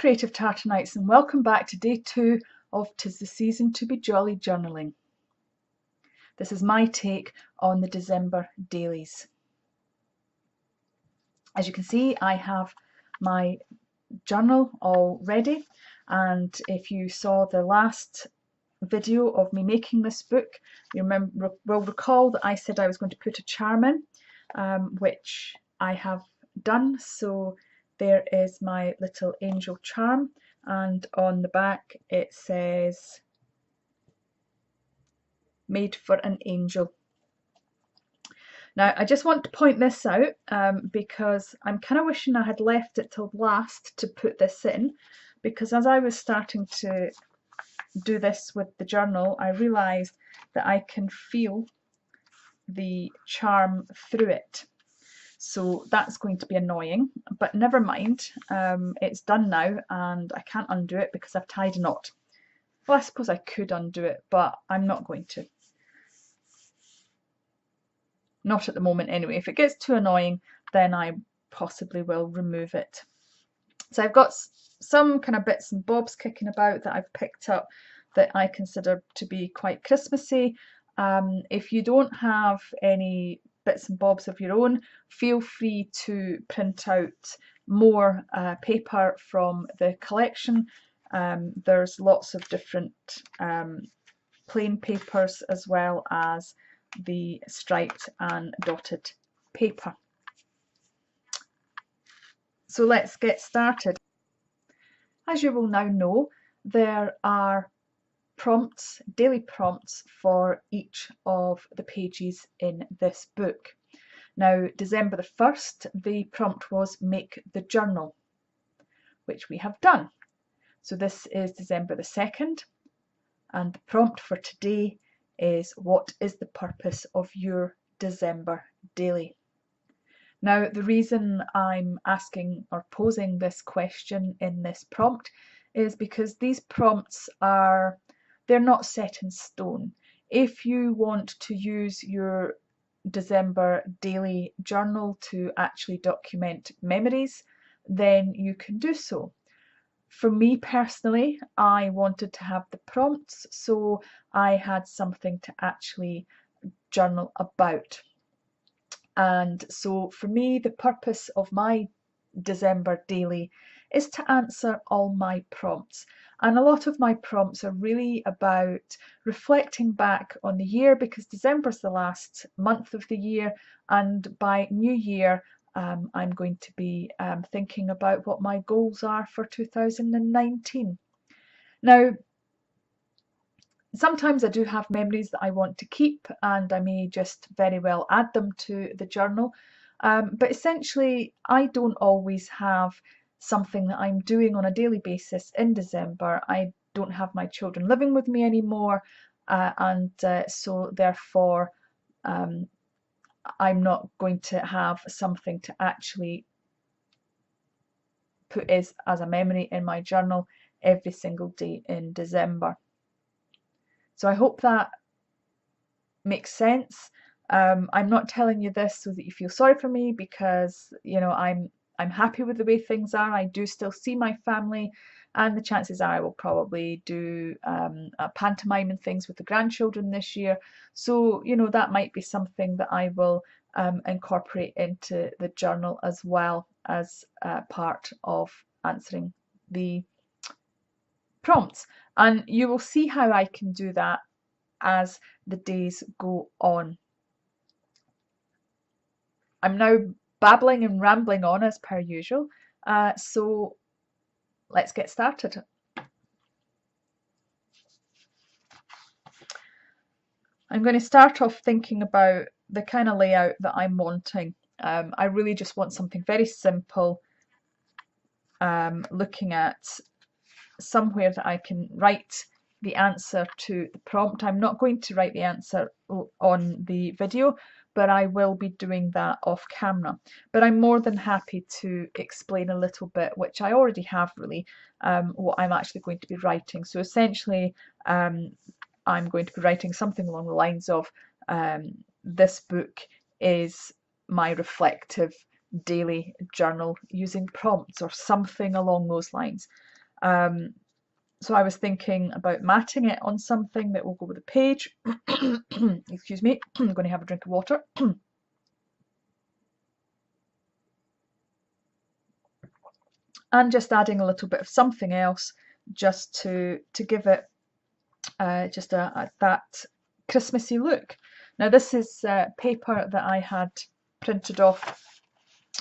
Creative Tartanites, and welcome back to day 2 of 'Tis the Season to be Jolly journaling. This is my take on the December dailies. As you can see, I have my journal all ready, and if you saw the last video of me making this book, you will recall that I said I was going to put a charm in, which I have done. So there is my little angel charm, and on the back it says made for an angel. Now I just want to point this out because I'm kind of wishing I had left it till last to put this in, because as I was starting to do this with the journal, I realised that I can feel the charm through it. So that's going to be annoying, but never mind, it's done now and I can't undo it because I've tied a knot. Well, I suppose I could undo it, but I'm not going to. Not at the moment anyway. If it gets too annoying, then I possibly will remove it. So I've got some kind of bits and bobs kicking about that I've picked up that I consider to be quite Christmassy. If you don't have any bits and bobs of your own, feel free to print out more paper from the collection. There's lots of different plain papers as well as the striped and dotted paper. So let's get started. As you will now know, there are prompts, daily prompts for each of the pages in this book. Now, December the 1st, the prompt was make the journal, which we have done. So this is December the 2nd, and the prompt for today is what is the purpose of your December daily? Now, the reason I'm asking or posing this question in this prompt is because these prompts they're not set in stone. If you want to use your December daily journal to actually document memories, then you can do so. For me personally, I wanted to have the prompts, so I had something to actually journal about. And so for me, the purpose of my December daily is to answer all my prompts. And a lot of my prompts are really about reflecting back on the year, because December's the last month of the year, and by New Year I'm going to be thinking about what my goals are for 2019. Now, sometimes I do have memories that I want to keep, and I may just very well add them to the journal. But essentially, I don't always have something that I'm doing on a daily basis in December. I don't have my children living with me anymore, and so therefore I'm not going to have something to actually put as a memory in my journal every single day in December. So I hope that makes sense. I'm not telling you this so that you feel sorry for me, because I'm happy with the way things are. I do still see my family, and the chances are I will probably do a pantomime and things with the grandchildren this year. So that might be something that I will incorporate into the journal as well as part of answering the prompts, and you will see how I can do that as the days go on. I'm now babbling and rambling on as per usual, so let's get started. I'm going to start off thinking about the kind of layout that I'm wanting. I really just want something very simple, looking at somewhere that I can write the answer to the prompt. I'm not going to write the answer on the video, but I will be doing that off camera. But I'm more than happy to explain a little bit, which I already have really, what I'm actually going to be writing. So essentially, I'm going to be writing something along the lines of this book is my reflective daily journal using prompts or something along those lines. So I was thinking about matting it on something that will go with the page. Excuse me, I'm going to have a drink of water. And just adding a little bit of something else just to give it just that Christmassy look. Now this is paper that I had printed off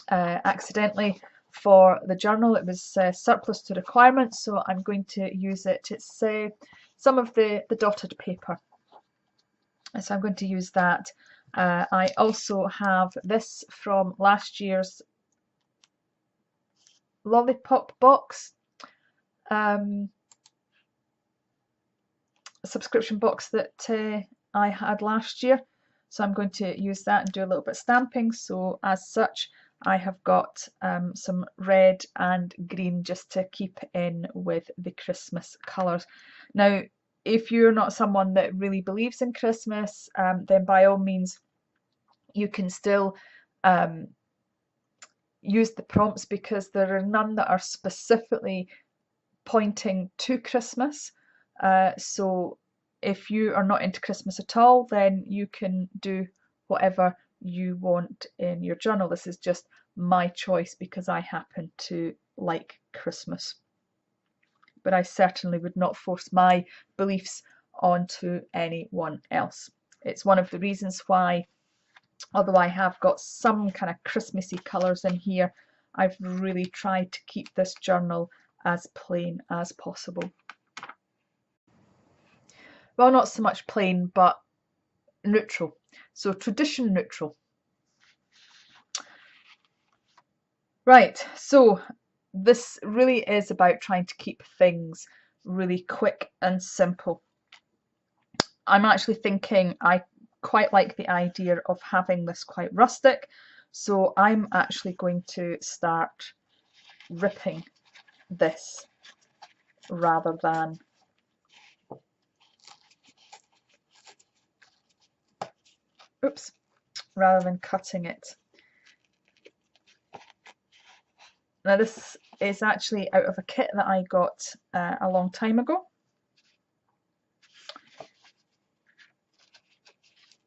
accidentally for the journal. It was surplus to requirements, so I'm going to use it. It's some of the dotted paper, so I'm going to use that. I also have this from last year's lollipop box, subscription box that I had last year, so I'm going to use that and do a little bit of stamping. So as such, I have got some red and green just to keep in with the Christmas colours. Now, if you're not someone that really believes in Christmas, then by all means you can still use the prompts, because there are none that are specifically pointing to Christmas. So if you are not into Christmas at all, then you can do whatever you want in your journal. This is just my choice because I happen to like Christmas. But I certainly would not force my beliefs onto anyone else. It's one of the reasons why, although I have got some kind of Christmassy colours in here, I've really tried to keep this journal as plain as possible. Well, not so much plain, but neutral. So tradition neutral. Right, so this really is about trying to keep things really quick and simple. I'm actually thinking I quite like the idea of having this quite rustic, so I'm actually going to start ripping this rather than cutting it. Now this is actually out of a kit that I got a long time ago.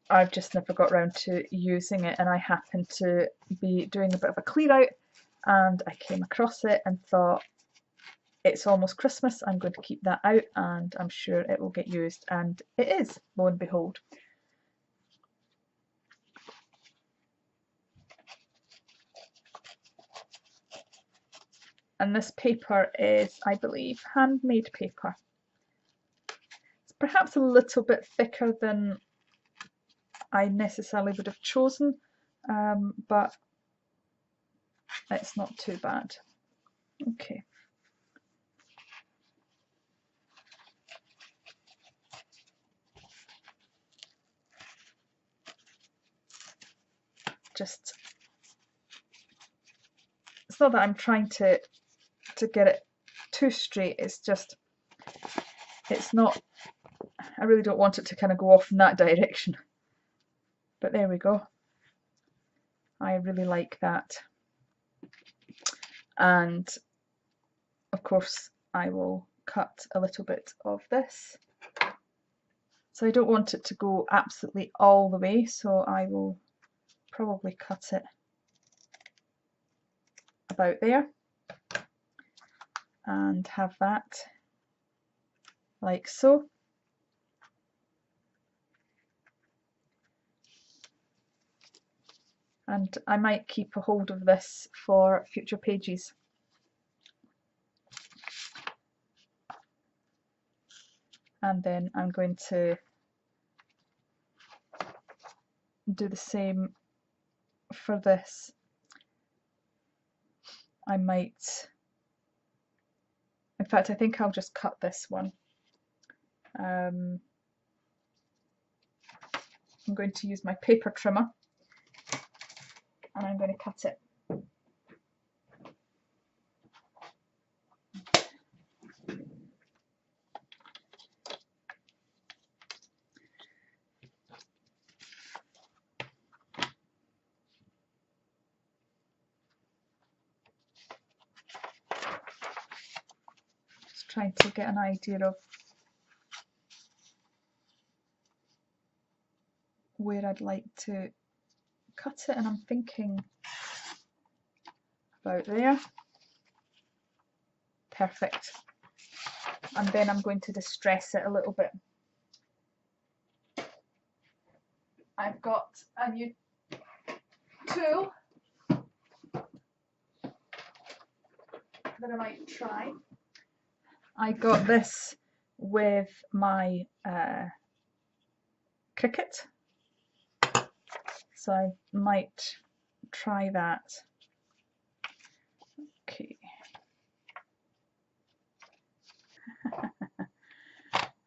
I've just never got around to using it, and I happened to be doing a bit of a clear out and I came across it and thought, it's almost Christmas, I'm going to keep that out and I'm sure it will get used, and it is, lo and behold. And this paper is, I believe, handmade paper. It's perhaps a little bit thicker than I necessarily would have chosen, but it's not too bad. Okay. Just, it's not that I'm trying to get it too straight, it's just, it's not, I really don't want it to kind of go off in that direction. But there we go. I really like that. And of course I will cut a little bit of this. So I don't want it to go absolutely all the way, so I will probably cut it about there and have that like so. And I might keep a hold of this for future pages. And then I'm going to do the same for this. I might, in fact I think I'll just cut this one. I'm going to use my paper trimmer and I'm going to cut it. trying to get an idea of where I'd like to cut it, and I'm thinking about there. Perfect. And then I'm going to distress it a little bit. I've got a new tool that I might try. I got this with my Cricut, so I might try that. Okay.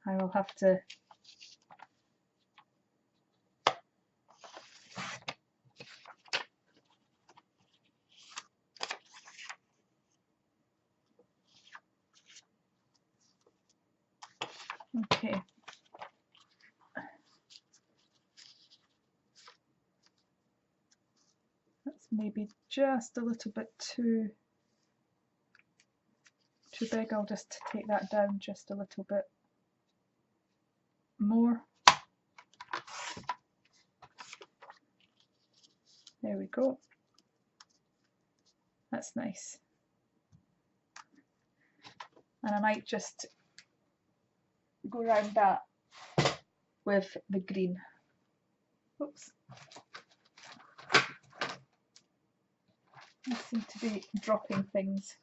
I will have to okay. That's maybe just a little bit too big. I'll just take that down just a little bit more. There we go. That's nice. And I might just go around that with the green. Oops. I seem to be dropping things.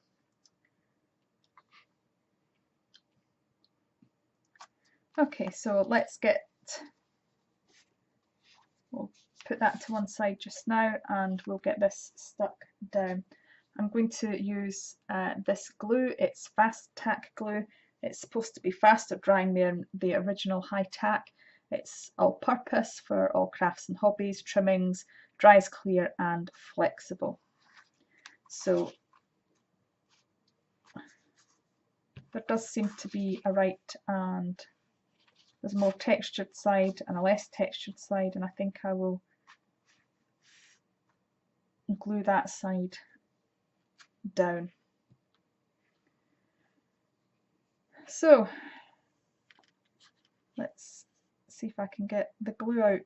Okay, so let's we'll put that to one side just now, and we'll get this stuck down. I'm going to use this glue. It's fast tack glue. It's supposed to be fast at drying than the original high tack. It's all purpose for all crafts and hobbies, trimmings, dries clear and flexible. So there does seem to be a right and there's a more textured side and a less textured side, and I think I will glue that side down. So let's see if I can get the glue out.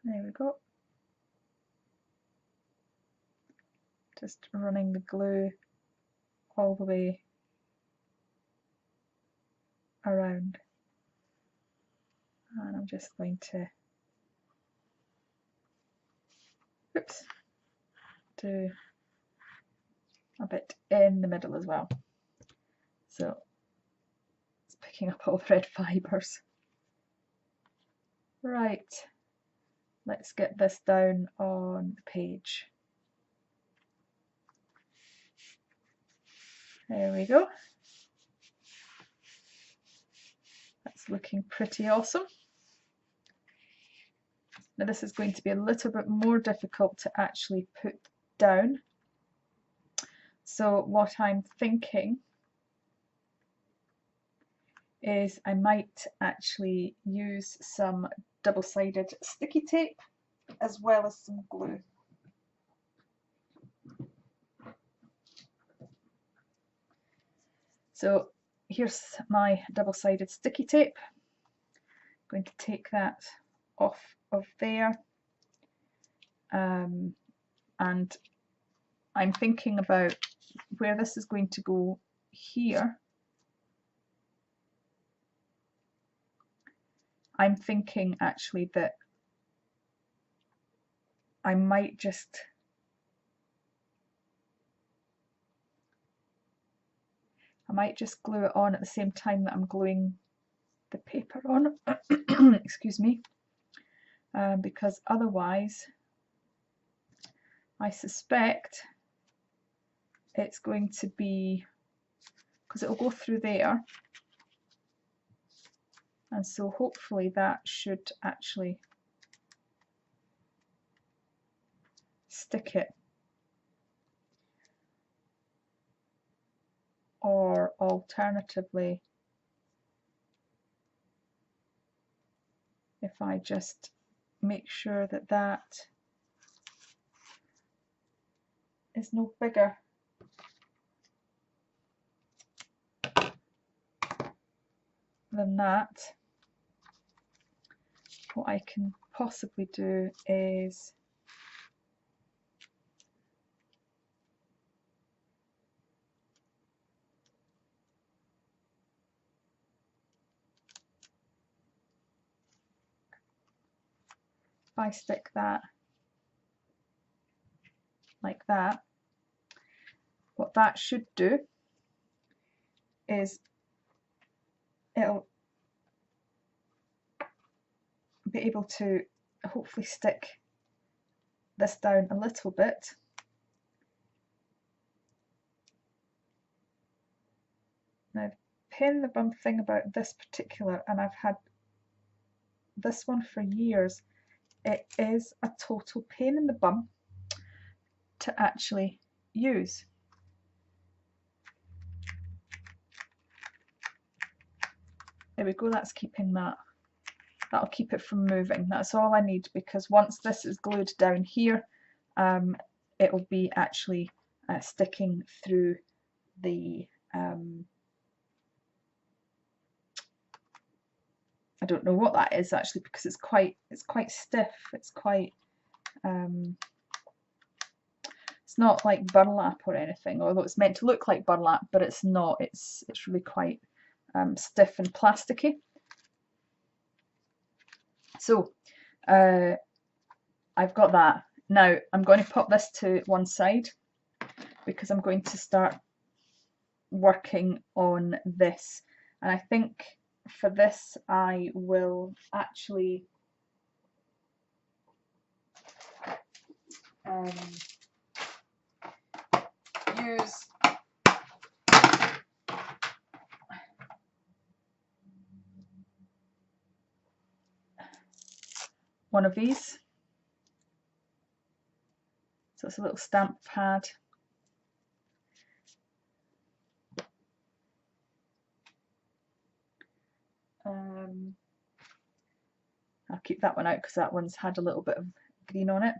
There we go. Just running the glue all the way around. And I'm just going to do a bit in the middle as well. So it's picking up all the red fibres. Right, let's get this down on the page. There we go. That's looking pretty awesome. Now this is going to be a little bit more difficult to actually put down. So what I'm thinking is I might actually use some double-sided sticky tape as well as some glue. So here's my double-sided sticky tape. I'm going to take that off of there, and I'm thinking about where this is going to go here. I'm thinking actually that I might just glue it on at the same time that I'm gluing the paper on. Excuse me, because otherwise I suspect it's going to be, because it will go through there, and so hopefully that should actually stick it. Or alternatively, if I just make sure that that is no bigger than that. What I can possibly do is if I stick that like that, what that should do is it'll be able to hopefully stick this down a little bit. Now, the pain in the bum thing about this particular, and I've had this one for years, it is a total pain in the bum to actually use. There we go, that's keeping that. That'll keep it from moving. That's all I need, because once this is glued down here, it will be actually sticking through the I don't know what that is actually, because it's quite stiff. It's quite it's not like burlap or anything, although it's meant to look like burlap, but it's not. It's really quite stiff and plasticky. So I've got that. Now I'm going to pop this to one side because I'm going to start working on this, and I think for this I will actually use one of these. So it's a little stamp pad. I'll keep that one out because that one's had a little bit of green on it.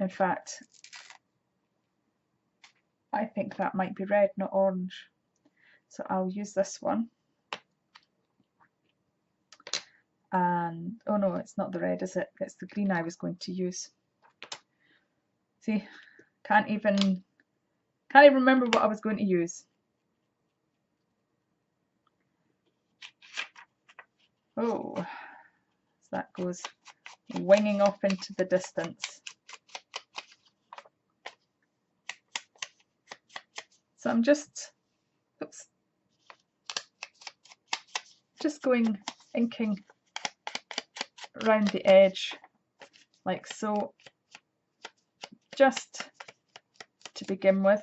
In fact, I think that might be red, not orange. So I'll use this one. And oh no, it's not the red, is it? It's the green I was going to use. See, can't even remember what I was going to use. Oh, so that goes winging off into the distance. So I'm just, oops, just going, inking around the edge like so, just to begin with.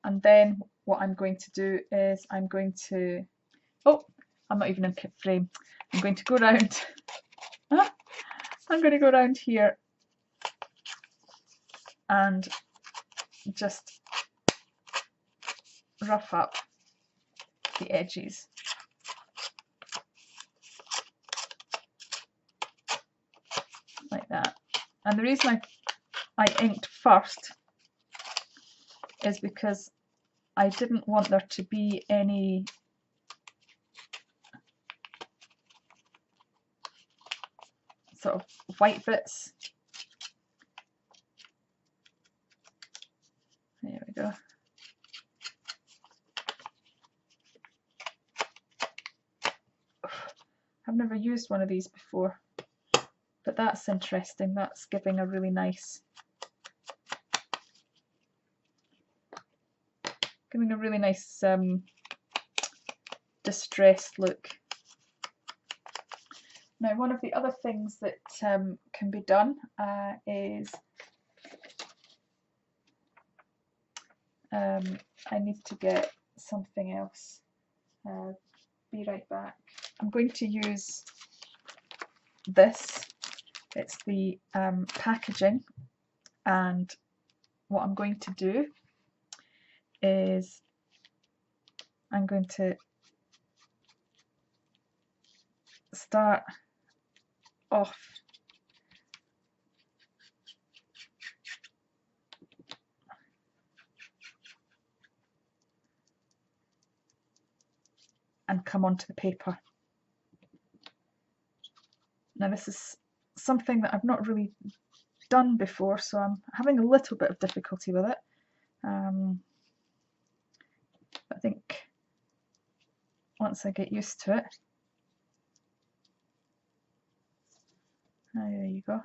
And then what I'm going to do is I'm going to, oh, I'm not even in frame. I'm going to go around, I'm going to go around here and just rough up the edges. Like that. And the reason I inked first is because I didn't want there to be any sort of white bits. There we go. I've never used one of these before, but that's interesting. That's giving a really nice, distressed look. Now, one of the other things that can be done is I need to get something else. Be right back. I'm going to use this. It's the packaging, and what I'm going to do is I'm going to start off and come onto the paper. Now this is something that I've not really done before, so I'm having a little bit of difficulty with it. I think once I get used to it. There you go.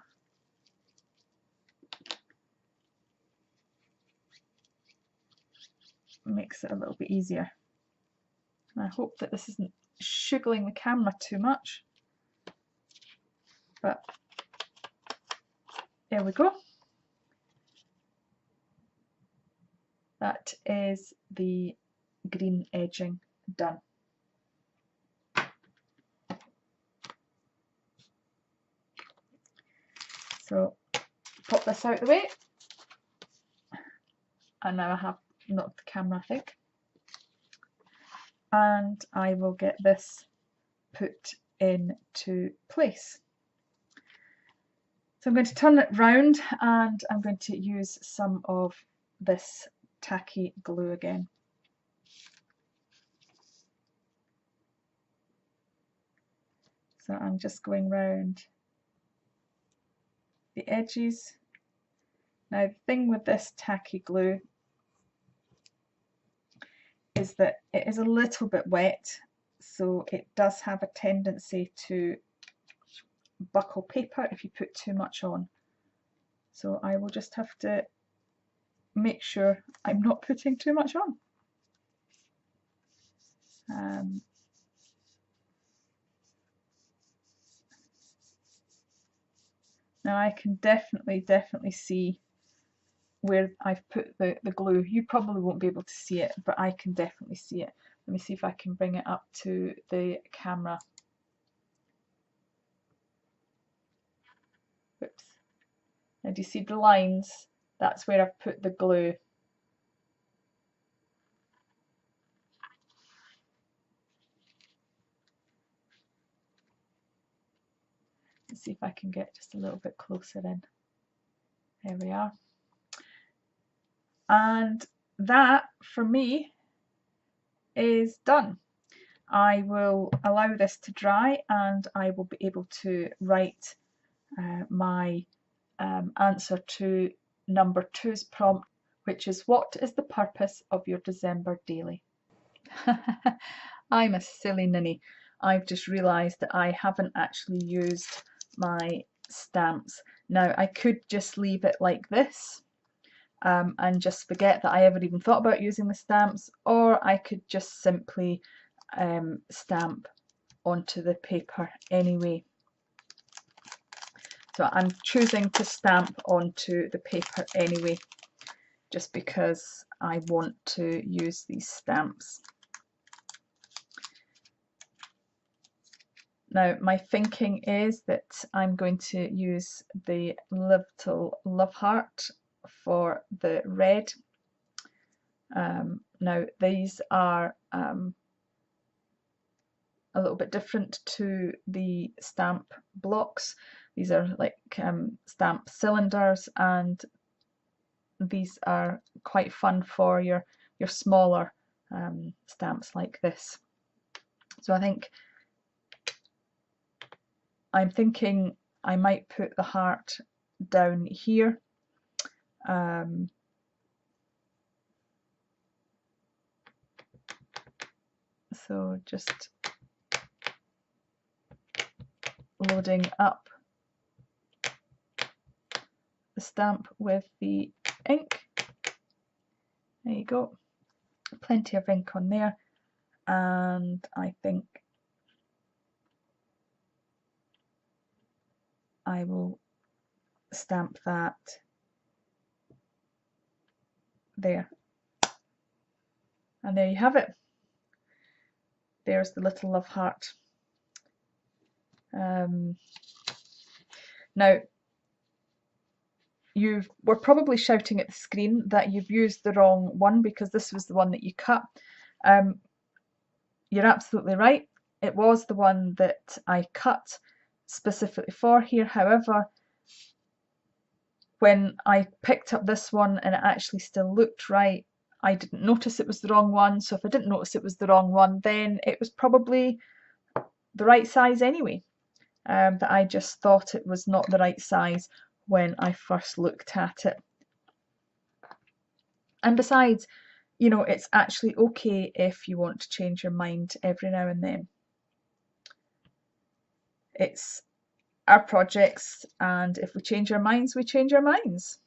Makes it a little bit easier. And I hope that this isn't shuggling the camera too much. But there we go. That is the green edging done. So pop this out of the way, and now I have knocked the camera, I think, and I will get this put into place. So I'm going to turn it round, and I'm going to use some of this tacky glue again. So I'm just going round the edges. Now the thing with this tacky glue is that it is a little bit wet, so it does have a tendency to buckle paper if you put too much on. So I will just have to make sure I'm not putting too much on. Now I can definitely see where I've put the glue. You probably won't be able to see it, but I can definitely see it. Let me see if I can bring it up to the camera. Whoops. Now do you see the lines? That's where I've put the glue. Let's see if I can get just a little bit closer in. There we are. And that, for me, is done. I will allow this to dry, and I will be able to write my answer to number 2's prompt, which is, what is the purpose of your December daily? I'm a silly ninny. I've just realised that I haven't actually used my stamps. Now I could just leave it like this and just forget that I ever even thought about using the stamps, or I could just simply stamp onto the paper anyway. So I'm choosing to stamp onto the paper anyway, just because I want to use these stamps. Now my thinking is that I'm going to use the little love heart for the red. Now these are a little bit different to the stamp blocks. These are like stamp cylinders, and these are quite fun for your smaller stamps like this. So I'm thinking I might put the heart down here. So just loading up the stamp with the ink. There you go, plenty of ink on there, and I think I will stamp that there. And there you have it. There's the little love heart. Now, you were probably shouting at the screen that you've used the wrong one because this was the one that you cut. You're absolutely right. it was the one that I cut specifically for here. However, when I picked up this one and it actually still looked right, I didn't notice it was the wrong one. So if I didn't notice it was the wrong one, then it was probably the right size anyway. But I just thought it was not the right size when I first looked at it. And besides, you know, it's actually okay if you want to change your mind every now and then. It's our projects, and if we change our minds, we change our minds.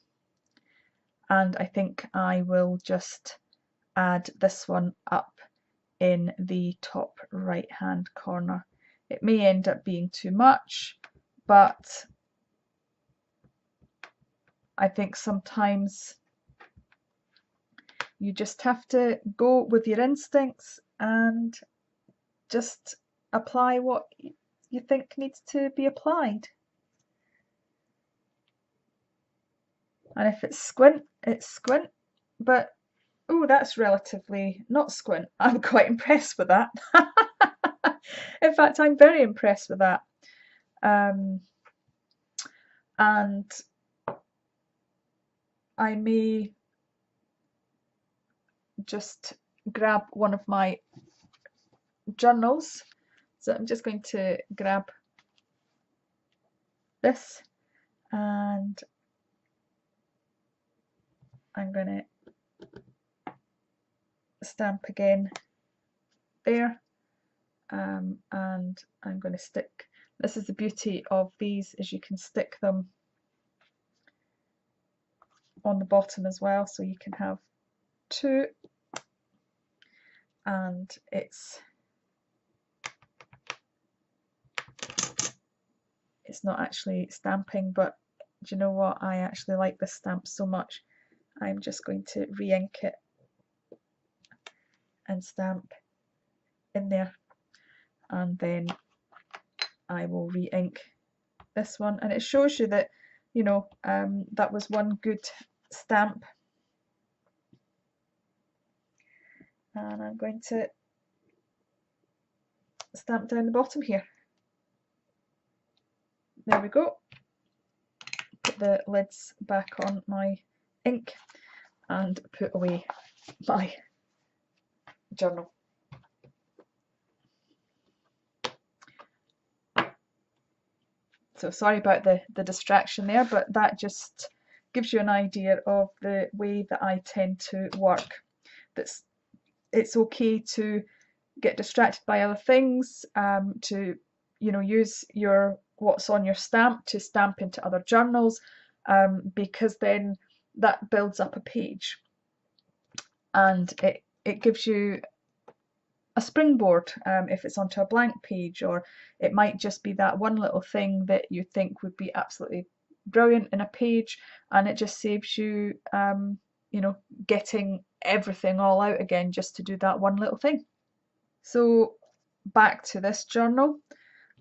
And I think I will just add this one up in the top right hand corner. It may end up being too much, but I think sometimes you just have to go with your instincts and just apply what you think needs to be applied. And if it's squint, it's squint. But, oh, that's relatively not squint. I'm quite impressed with that. In fact, I'm very impressed with that. And I may just grab one of my journals. So I'm just going to grab this and I'm going to stamp again there, and I'm going to stick. This is the beauty of these, is you can stick them on the bottom as well, so you can have two, and it's not actually stamping, but do you know what, I actually like this stamp so much, I'm just going to re-ink it and stamp in there, and then I will re-ink this one, and it shows you that, you know, that was one good stamp. And I'm going to stamp down the bottom here. There we go. Put the lids back on my ink and put away my journal. So sorry about the distraction there, but that just gives you an idea of the way that I tend to work. It's okay to get distracted by other things, to, you know, use what's on your stamp to stamp into other journals, because then that builds up a page, and it gives you a springboard if it's onto a blank page, or it might just be that one little thing that you think would be absolutely brilliant in a page, and it just saves you, you know, getting everything all out again just to do that one little thing. So back to this journal.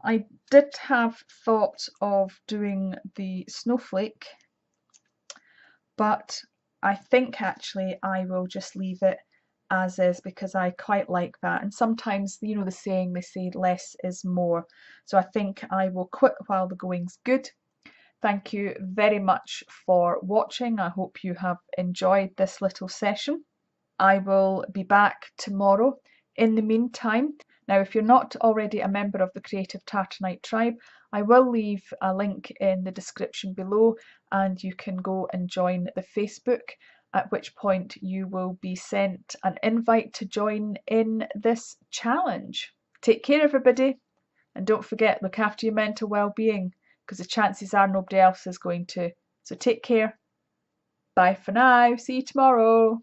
I did have thought of doing the snowflake, but I think actually I will just leave it as is, because I quite like that. And sometimes, you know, the saying, they say less is more. So I think I will quit while the going's good. Thank you very much for watching. I hope you have enjoyed this little session. I will be back tomorrow. In the meantime, now if you're not already a member of the Creative Tartanite tribe, I will leave a link in the description below, and you can go and join the Facebook, at which point you will be sent an invite to join in this challenge. Take care, everybody, and don't forget, look after your mental well-being, because the chances are nobody else is going to. So take care. Bye for now. See you tomorrow.